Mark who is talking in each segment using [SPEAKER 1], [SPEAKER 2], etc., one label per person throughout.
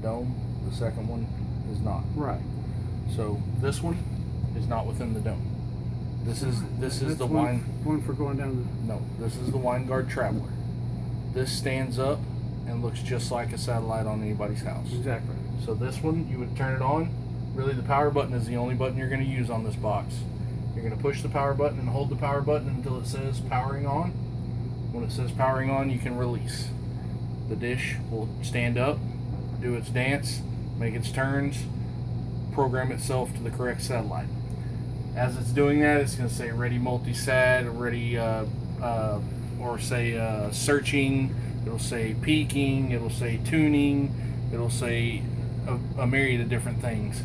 [SPEAKER 1] dome. The second one is not.
[SPEAKER 2] Right.
[SPEAKER 1] So this one is not within the dome. This is the
[SPEAKER 2] one for going down
[SPEAKER 1] No, this is the Winegard Traveler. This stands up and looks just like a satellite on anybody's house.
[SPEAKER 2] Exactly.
[SPEAKER 1] So this one, you would turn it on. Really, the power button is the only button you're going to use on this box. You're going to push the power button and hold the power button until it says powering on. When it says powering on, you can release. The dish will stand up, do its dance, make its turns, program itself to the correct satellite. As it's doing that, it's going to say ready multi-sat, ready, or say searching. It'll say peaking. It'll say tuning. It'll say a myriad of different things.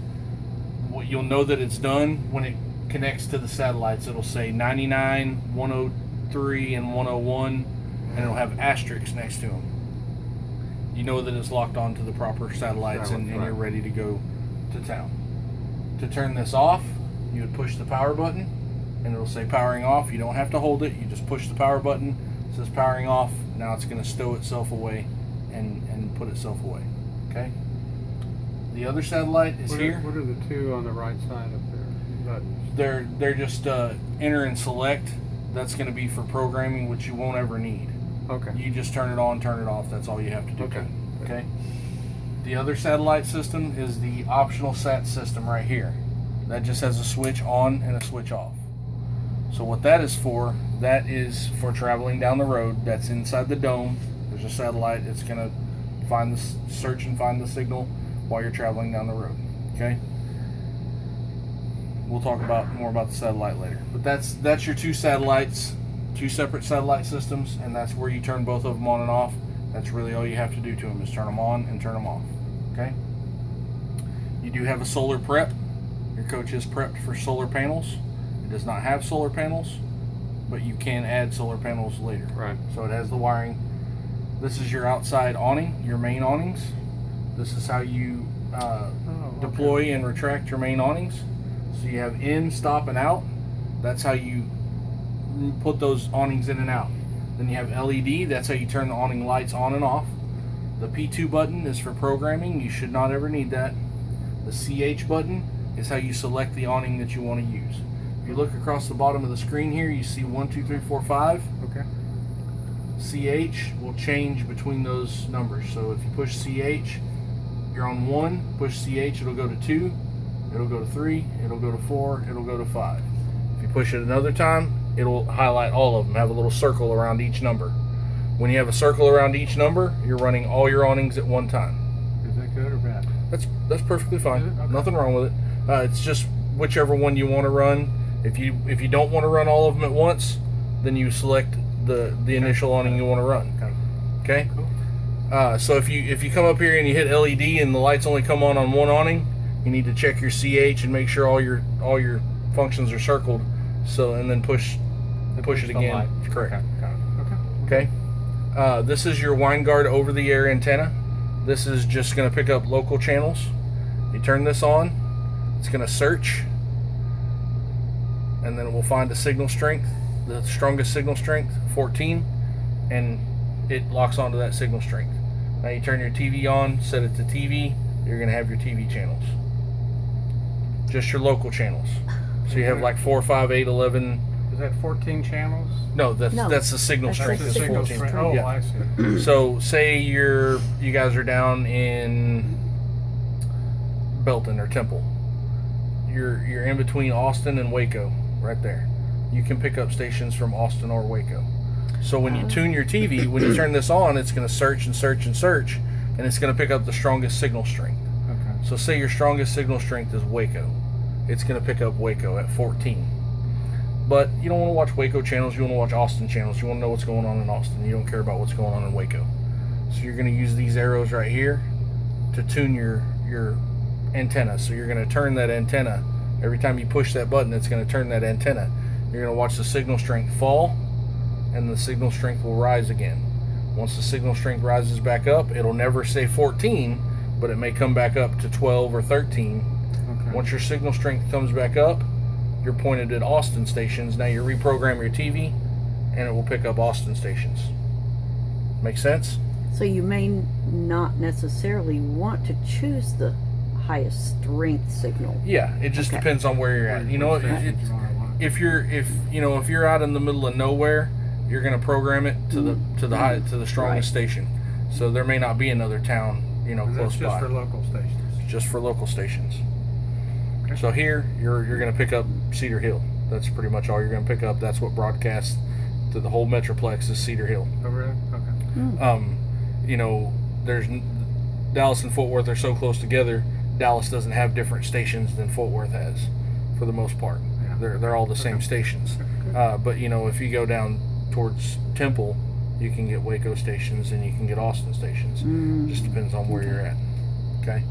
[SPEAKER 1] You'll know that it's done when it connects to the satellites. It'll say 99, 103, and 101, and it'll have asterisks next to them. You know that it's locked onto the proper satellites, and you're ready to go to town. To turn this off, you would push the power button, and it'll say powering off. You don't have to hold it. You just push the power button. It says powering off. Now it's going to stow itself away and put itself away. Okay? The other satellite is here.
[SPEAKER 2] What are the two on the right side up there?
[SPEAKER 1] They're just enter and select. That's going to be for programming, which you won't ever need.
[SPEAKER 2] Okay.
[SPEAKER 1] You just turn it on, turn it off. That's all you have to do.
[SPEAKER 2] Okay.
[SPEAKER 1] Okay. The other satellite system is the optional sat system right here. That just has a switch on and a switch off. So what that is for traveling down the road. That's inside the dome. There's a satellite. It's going to search and find the signal while you're traveling down the road. Okay. We'll talk more about the satellite later. But that's your two satellites, two separate satellite systems, and that's where you turn both of them on and off. That's really all you have to do to them is turn them on and turn them off. Okay. You do have a solar prep. Your coach is prepped for solar panels. It does not have solar panels, but you can add solar panels later.
[SPEAKER 2] Right.
[SPEAKER 1] So it has the wiring. This is your outside awning, your main awnings. This is how you deploy and retract your main awnings. So you have in, stop, and out. That's how you put those awnings in and out. Then you have LED. That's how you turn the awning lights on and off. The P2 button is for programming. You should not ever need that. The CH button is how you select the awning that you want to use. If you look across the bottom of the screen here, you see 1, 2, 3, 4, 5.
[SPEAKER 2] Okay.
[SPEAKER 1] CH will change between those numbers. So if you push CH, you're on 1. Push CH, it'll go to 2. It'll go to 3. It'll go to 4. It'll go to 5. If you push it another time, it'll highlight all of them. Have a little circle around each number. When you have a circle around each number, you're running all your awnings at one time.
[SPEAKER 2] Is that good or bad?
[SPEAKER 1] That's perfectly fine.
[SPEAKER 2] Okay.
[SPEAKER 1] Nothing wrong with it. It's just whichever one you want to run. If you don't want to run all of them at once, then you select the initial awning you want to run. Okay.
[SPEAKER 2] Cool.
[SPEAKER 1] So if you come up here and you hit LED and the lights only come on one awning, you need to check your CH and make sure all your functions are circled. So and then push it again.
[SPEAKER 2] Light.
[SPEAKER 1] Correct.
[SPEAKER 2] Got it. Okay.
[SPEAKER 1] Okay. This is your Winegard over-the-air antenna. This is just going to pick up local channels. You turn this on, it's going to search, and then it will find the signal strength, the strongest signal strength, 14, and it locks onto that signal strength. Now you turn your TV on, set it to TV, you're going to have your TV channels. Just your local channels. So you have like 4, 5, 8, 11.
[SPEAKER 2] Is that 14 channels?
[SPEAKER 1] No, that's the signal
[SPEAKER 3] That's
[SPEAKER 1] strength.
[SPEAKER 3] the
[SPEAKER 1] Is
[SPEAKER 3] signal
[SPEAKER 1] 14.
[SPEAKER 3] strength.
[SPEAKER 2] Oh,
[SPEAKER 1] Yeah.
[SPEAKER 2] I see.
[SPEAKER 1] So say you guys are down in Belton or Temple. You're in between Austin and Waco, right there. You can pick up stations from Austin or Waco. So when you tune your TV, when you turn this on, it's going to search and search and search, and it's going to pick up the strongest signal strength.
[SPEAKER 2] Okay.
[SPEAKER 1] So say your strongest signal strength is Waco. It's going to pick up Waco at 14. But you don't want to watch Waco channels. You want to watch Austin channels. You want to know what's going on in Austin. You don't care about what's going on in Waco. So you're going to use these arrows right here to tune your antenna. So you're going to turn that antenna. Every time you push that button, it's going to turn that antenna. You're going to watch the signal strength fall, and the signal strength will rise again. Once the signal strength rises back up, it'll never say 14, but it may come back up to 12 or 13.
[SPEAKER 2] Okay.
[SPEAKER 1] Once your signal strength comes back up, you're pointed at Austin stations. Now you reprogram your TV, and it will pick up Austin stations. Make sense?
[SPEAKER 3] So you may not necessarily want to choose the highest strength signal.
[SPEAKER 1] Yeah, it just
[SPEAKER 3] Okay.
[SPEAKER 1] depends on where you're at. You know, if you're out in the middle of nowhere, you're going to program it to the strongest station. So there may not be another town, close
[SPEAKER 2] That's just
[SPEAKER 1] by.
[SPEAKER 2] for local stations.
[SPEAKER 1] Just for local stations.
[SPEAKER 2] Okay.
[SPEAKER 1] So here you're going to pick up Cedar Hill. That's pretty much all you're going to pick up. That's what broadcasts to the whole metroplex is Cedar Hill.
[SPEAKER 2] Oh, really? Okay.
[SPEAKER 1] There's Dallas and Fort Worth are so close together. Dallas doesn't have different stations than Fort Worth has, for the most part.
[SPEAKER 2] Yeah.
[SPEAKER 1] They're all the same stations. But if you go down towards Temple, you can get Waco stations and you can get Austin stations. Just depends on where you're at. Okay.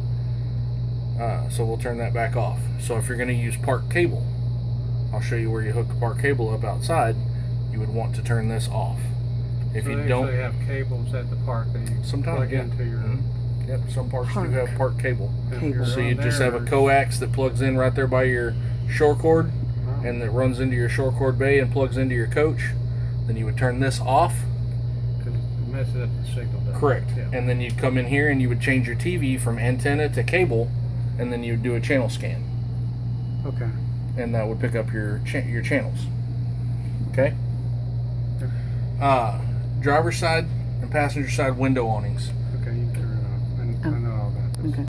[SPEAKER 1] So we'll turn that back off. So if you're going to use park cable, I'll show you where you hook the park cable up outside. You would want to turn this off. If
[SPEAKER 2] So
[SPEAKER 1] you
[SPEAKER 2] they
[SPEAKER 1] don't,
[SPEAKER 2] actually have cables at the park that you
[SPEAKER 1] sometimes
[SPEAKER 2] plug
[SPEAKER 1] yeah.
[SPEAKER 2] into your.
[SPEAKER 1] Yep, some parks
[SPEAKER 3] Park.
[SPEAKER 1] do have park cable.
[SPEAKER 2] if
[SPEAKER 3] Cable.
[SPEAKER 2] you're
[SPEAKER 1] So you
[SPEAKER 2] on
[SPEAKER 1] just have a
[SPEAKER 2] there,
[SPEAKER 1] coax that plugs in right there by your shore cord,
[SPEAKER 2] wow.
[SPEAKER 1] and that runs into your shore cord bay and plugs into your coach. Then you would turn this off.
[SPEAKER 2] 'Cause it messes up the signal. doesn't it?
[SPEAKER 1] Correct.
[SPEAKER 2] Yeah.
[SPEAKER 1] And then you'd come in here and you would change your TV from antenna to cable, and then you'd do a channel scan,
[SPEAKER 2] Okay.
[SPEAKER 1] and that would pick up your channels. Okay.
[SPEAKER 2] Okay.
[SPEAKER 1] Driver's side and passenger side window awnings.